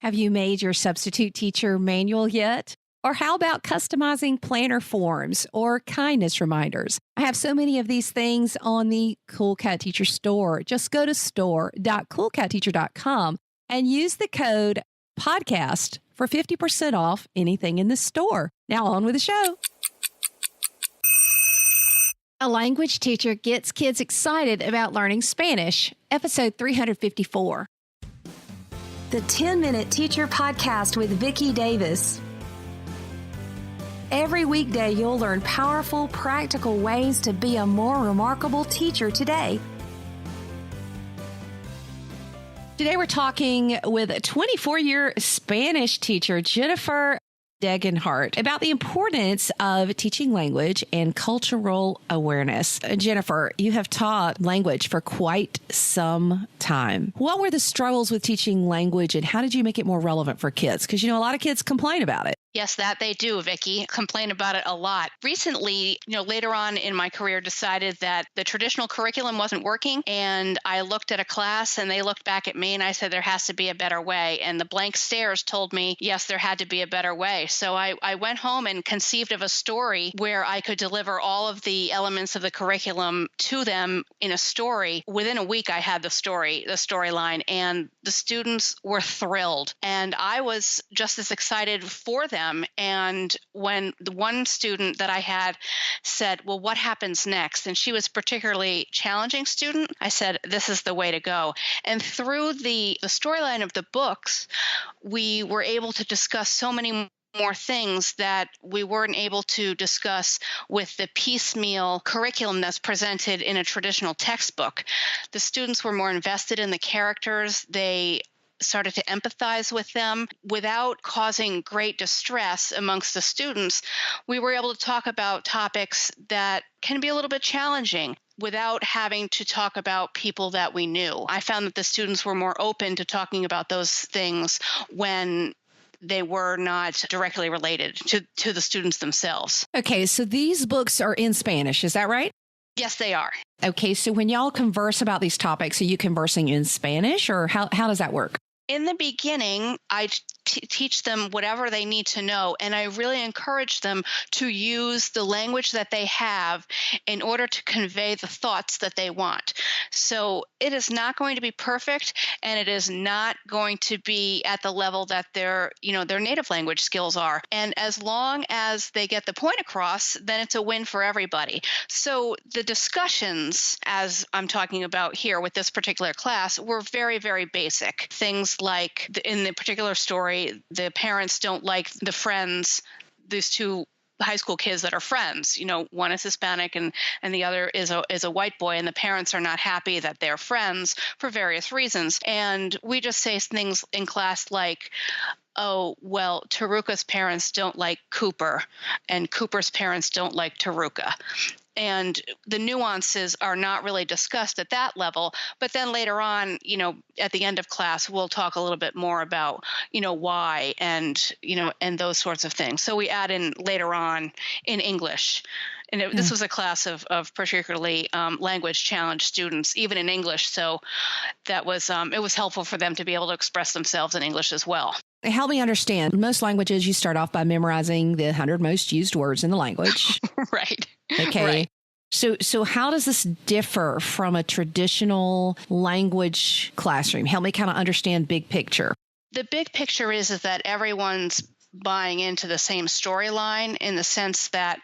Have you made your substitute teacher manual yet? Or how about customizing planner forms or kindness reminders? I have so many of these things on the Cool Cat Teacher store. Just go to store.coolcatteacher.com and use the code podcast for 50% off anything in the store. Now on with the show. A language teacher gets kids excited about learning Spanish, episode 354. The 10-Minute Teacher Podcast with Vicki Davis. Every weekday, you'll learn powerful, practical ways to be a more remarkable teacher today. Today, we're talking with a 24-year Spanish teacher, Jennifer Degenhardt, about the importance of teaching language and cultural awareness. Jennifer, you have taught language for quite some time. What were the struggles with teaching language and how did you make it more relevant for kids? Because, a lot of kids complain about it. Yes, that they do, Vicki. Complain about it a lot. Recently, later on in my career, decided that the traditional curriculum wasn't working. And I looked at a class and they looked back at me and I said, there has to be a better way. And the blank stares told me, yes, there had to be a better way. So I went home and conceived of a story where I could deliver all of the elements of the curriculum to them in a story. Within a week, I had the storyline, and the students were thrilled. And I was just as excited for them. And when the one student that I had said, well, what happens next? And she was a particularly challenging student. I said, this is the way to go. And through the storyline of the books, we were able to discuss so many more things that we weren't able to discuss with the piecemeal curriculum that's presented in a traditional textbook. The students were more invested in the characters. They started to empathize with them without causing great distress amongst the students. We were able to talk about topics that can be a little bit challenging without having to talk about people that we knew. I found that the students were more open to talking about those things when they were not directly related to the students themselves. Okay, so these books are in Spanish, is that right? Yes, they are. Okay, so when y'all converse about these topics, are you conversing in Spanish or how does that work? In the beginning, I teach them whatever they need to know, and I really encourage them to use the language that they have in order to convey the thoughts that they want. So it is not going to be perfect, and it is not going to be at the level that their native language skills are. And as long as they get the point across, then it's a win for everybody. So the discussions, as I'm talking about here with this particular class, were very, very basic. Things like in the particular story, the parents don't like the friends, these two high school kids that are friends. One is Hispanic and the other is a white boy, and the parents are not happy that they're friends for various reasons. And we just say things in class like, oh, well, Taruka's parents don't like Cooper, and Cooper's parents don't like Taruka. And the nuances are not really discussed at that level. But then later on, at the end of class, we'll talk a little bit more about, why and those sorts of things. So we add in later on in English. And this was a class of particularly language challenged students, even in English. So that was it was helpful for them to be able to express themselves in English as well. Help me understand. Most languages, you start off by memorizing the 100 most used words in the language. Right. Okay. Right. So how does this differ from a traditional language classroom? Help me kind of understand big picture. The big picture is that everyone's buying into the same storyline in the sense that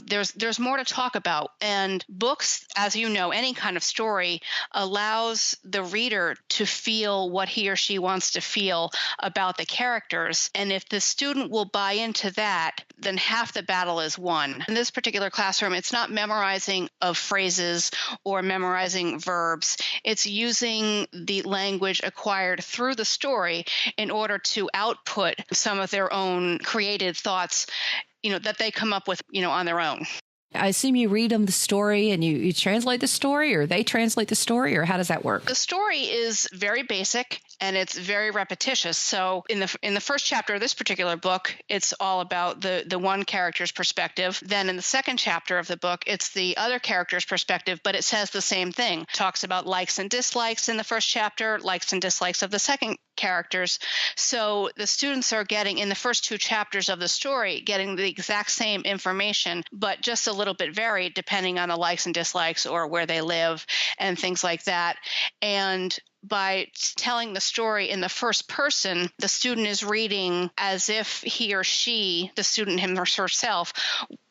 there's more to talk about. And books, as you know, any kind of story allows the reader to feel what he or she wants to feel about the characters. And if the student will buy into that, then half the battle is won. In this particular classroom, it's not memorizing of phrases or memorizing verbs. It's using the language acquired through the story in order to output some of their own created thoughts, that they come up with, on their own. I assume you read them the story and you translate the story, or they translate the story, or how does that work? The story is very basic, and it's very repetitious. So in the first chapter of this particular book, it's all about the one character's perspective. Then in the second chapter of the book, it's the other character's perspective, but it says the same thing. It talks about likes and dislikes in the first chapter, likes and dislikes of the second characters. So the students are getting, in the first two chapters of the story, getting the exact same information, but just a little bit varied depending on the likes and dislikes or where they live and things like that. And by telling the story in the first person, the student is reading as if he or she, the student him or herself,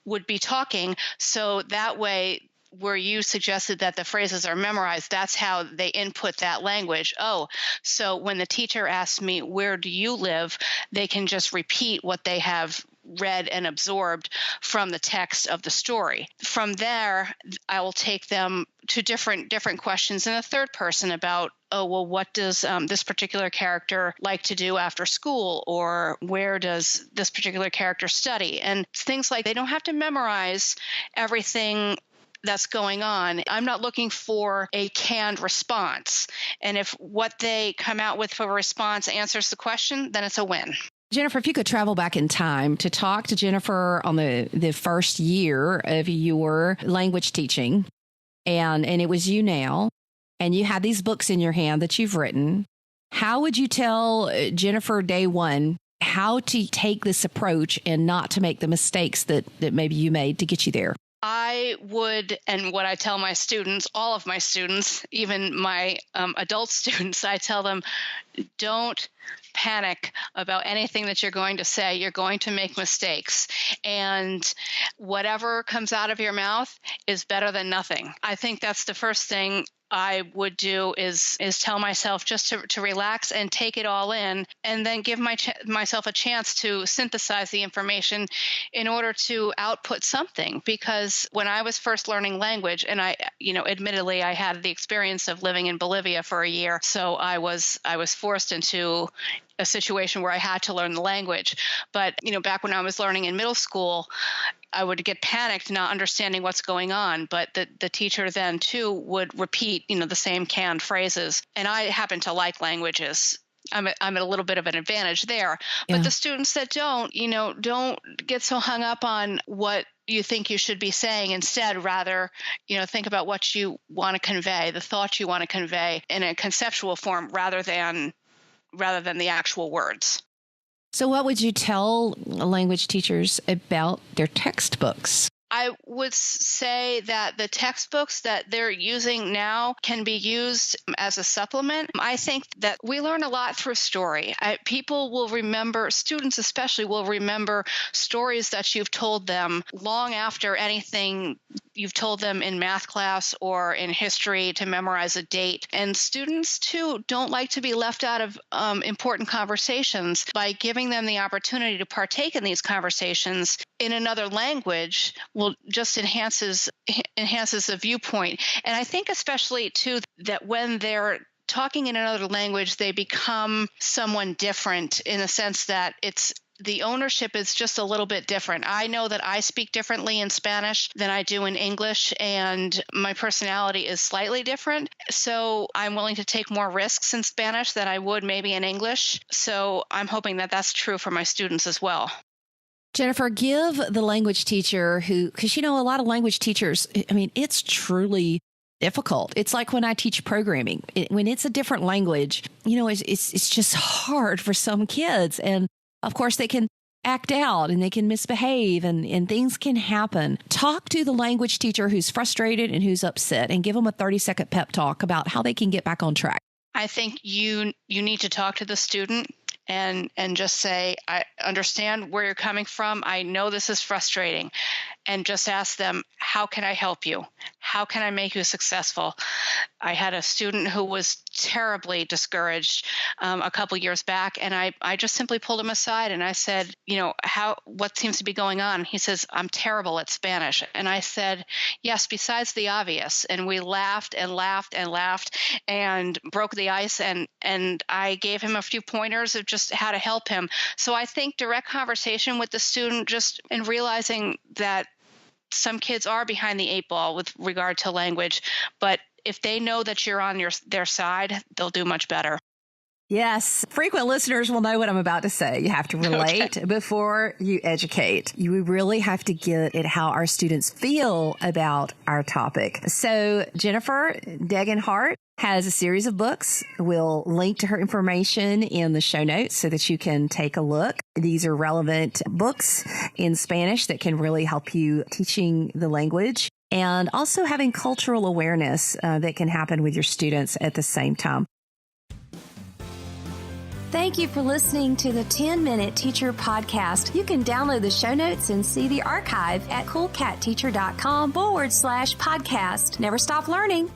would be talking. So that way, where you suggested that the phrases are memorized, that's how they input that language. Oh, so when the teacher asks me, where do you live? They can just repeat what they have read and absorbed from the text of the story. From there, I will take them to different questions in a third person about, oh, well, what does this particular character like to do after school? Or where does this particular character study? And things like they don't have to memorize everything that's going on. I'm not looking for a canned response. And if what they come out with for a response answers the question, then it's a win. Jennifer, if you could travel back in time to talk to Jennifer on the first year of your language teaching, and it was you now, and you had these books in your hand that you've written, how would you tell Jennifer day one how to take this approach and not to make the mistakes that maybe you made to get you there? I would, and what I tell my students, all of my students, even my adult students, I tell them, don't panic about anything that you're going to say. You're going to make mistakes. And whatever comes out of your mouth is better than nothing. I think that's the first thing I would do is tell myself just to relax and take it all in, and then give myself a chance to synthesize the information in order to output something. Because when I was first learning language, and admittedly, I had the experience of living in Bolivia for a year, so I was forced into a situation where I had to learn the language. But, back when I was learning in middle school, I would get panicked not understanding what's going on. But the teacher then, too, would repeat, the same canned phrases. And I happen to like languages. I'm at a little bit of an advantage there. But the students that don't get so hung up on what you think you should be saying. Instead, rather, think about what you want to convey, the thought you want to convey in a conceptual form rather than the actual words. So what would you tell language teachers about their textbooks? I would say that the textbooks that they're using now can be used as a supplement. I think that we learn a lot through story. People will remember, students especially will remember stories that you've told them long after anything you've told them in math class or in history to memorize a date. And students, too, don't like to be left out of important conversations. By giving them the opportunity to partake in these conversations in another language will just enhances the viewpoint. And I think especially, too, that when they're talking in another language, they become someone different in the sense that the ownership is just a little bit different. I know that I speak differently in Spanish than I do in English, and my personality is slightly different. So I'm willing to take more risks in Spanish than I would maybe in English. So I'm hoping that that's true for my students as well. Jennifer, give the language teacher because a lot of language teachers, it's truly difficult. It's like when I teach programming. When it's a different language, it's just hard for some kids. And of course, they can act out and they can misbehave and things can happen. Talk to the language teacher who's frustrated and who's upset and give them a 30-second pep talk about how they can get back on track. I think you need to talk to the student and just say, I understand where you're coming from. I know this is frustrating. And just ask them, how can I help you? How can I make you successful? I had a student who was terribly discouraged a couple years back, and I just simply pulled him aside and I said, what seems to be going on? He says, I'm terrible at Spanish. And I said, yes, besides the obvious. And we laughed and laughed and laughed and broke the ice, and I gave him a few pointers of just how to help him. So I think direct conversation with the student, just in realizing that some kids are behind the eight ball with regard to language, but if they know that you're on their side, they'll do much better. Yes. Frequent listeners will know what I'm about to say. You have to relate before you educate. You really have to get at how our students feel about our topic. So Jennifer Degenhardt has a series of books. We'll link to her information in the show notes so that you can take a look. These are relevant books in Spanish that can really help you teaching the language and also having cultural awareness that can happen with your students at the same time. Thank you for listening to the 10-Minute Teacher Podcast. You can download the show notes and see the archive at coolcatteacher.com/podcast. Never stop learning.